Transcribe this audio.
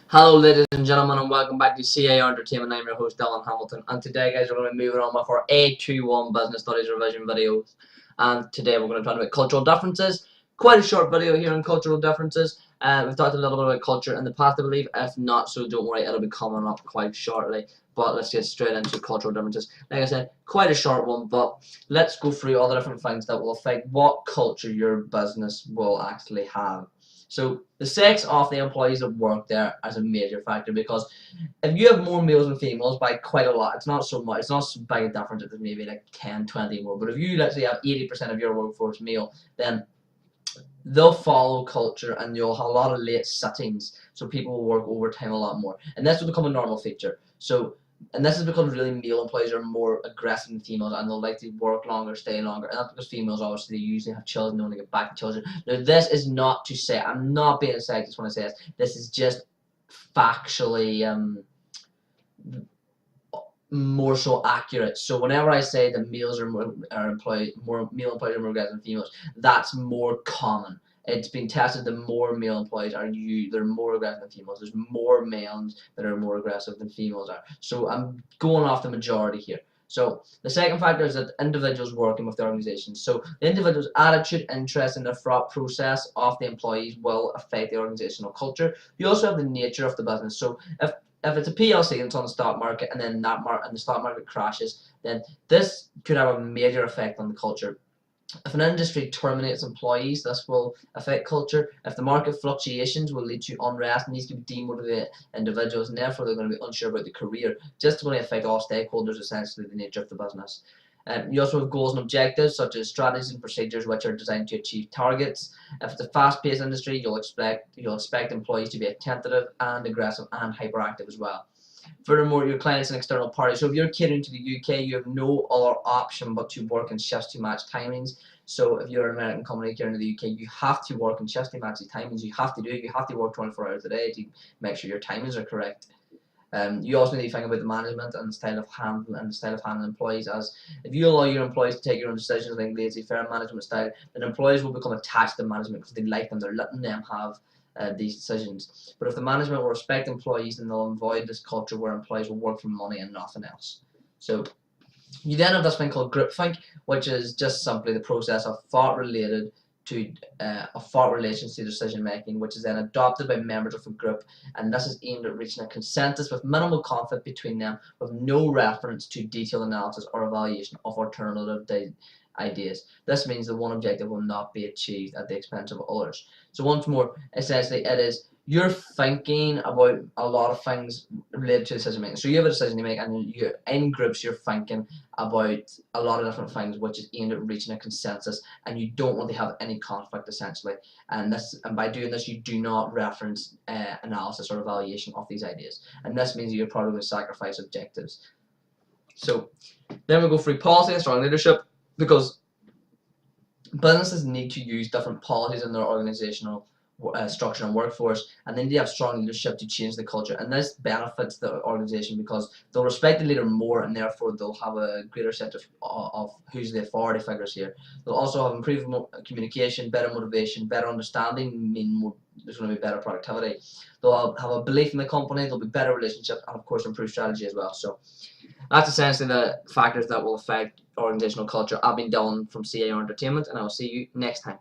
Hello ladies and gentlemen, and welcome back to C.A.R. Entertainment. I'm your host Dylan Hamilton, and today guys we're going to be moving on with our A21 Business Studies revision videos. And today we're going to talk about cultural differences. Quite a short video here on cultural differences. We've talked a little bit about culture in the past, I believe. If not, so don't worry, it'll be coming up quite shortly. But let's get straight into cultural differences. Like I said, quite a short one, but let's go through all the different things that will affect what culture your business will actually have. So the sex of the employees that work there is a major factor, because if you have more males than females by quite a lot, it's not so much, it's not so big a difference, it's maybe like 10, 20 more. But if you let's say have 80% of your workforce male, then they'll follow culture and you'll have a lot of late sittings, so people will work overtime a lot more. And this will become a normal feature. And this is because really male employees are more aggressive than females, and they'll like to work longer, stay longer. And that's because females obviously they usually have children, they want to get back to children. Now this is not to say, I'm not being a sexist when I say this. This is just factually more so accurate. So whenever I say that males are more employees are more aggressive than females, that's more common. It's been tested that more male employees they're more aggressive than females. There's more males that are more aggressive than females are. So I'm going off the majority here. So the second factor is that individuals working with the organization. So the individual's attitude, interest, and the thought process of the employees will affect the organizational culture. You also have the nature of the business. So if it's a PLC and it's on the stock market, and then the stock market crashes, then this could have a major effect on the culture. If an industry terminates employees, this will affect culture. If the market fluctuations will lead to unrest, and these can demotivate individuals, and therefore they're going to be unsure about the career. Just going to affect all stakeholders, essentially the nature of the business. You also have goals and objectives, such as strategies and procedures which are designed to achieve targets. If it's a fast-paced industry, you'll expect employees to be attentive and aggressive and hyperactive as well. Furthermore, your clients and external parties. So if you're catering to the UK, you have no other option but to work in shifts to match timings. So if you're an American company catering to the UK, you have to work in shifts to match the timings. You have to do it. You have to work 24 hours a day to make sure your timings are correct. You also need to think about the management and the style of handling employees. As if you allow your employees to take your own decisions, like laissez-faire management style, then employees will become attached to management because they like them. They're letting them have these decisions. But if the management will respect employees, then they'll avoid this culture where employees will work for money and nothing else. So you then have this thing called groupthink, which is just simply the process of thought related to relations to decision making, which is then adopted by members of a group, and this is aimed at reaching a consensus with minimal conflict between them, with no reference to detailed analysis or evaluation of alternative ideas. This means that one objective will not be achieved at the expense of others. So once more, essentially it is you're thinking about a lot of things related to decision making. So you have a decision to make, and in groups you're thinking about a lot of different things, which is aimed at reaching a consensus, and you don't want to have any conflict essentially. And by doing this, you do not reference analysis or evaluation of these ideas. And this means that you're probably going to sacrifice objectives. So then we go through policy and strong leadership, because businesses need to use different policies in their organizational structure and workforce, and then they have strong leadership to change the culture. And this benefits the organization because they'll respect the leader more, and therefore they'll have a greater sense of who's the authority figures here. They'll also have improved communication, better motivation, better understanding, meaning there's going to be better productivity. They'll have a belief in the company, there'll be better relationships, and of course improved strategy as well. So that's essentially the factors that will affect organizational culture. I've been Dylan from C.A.R. Entertainment, and I will see you next time.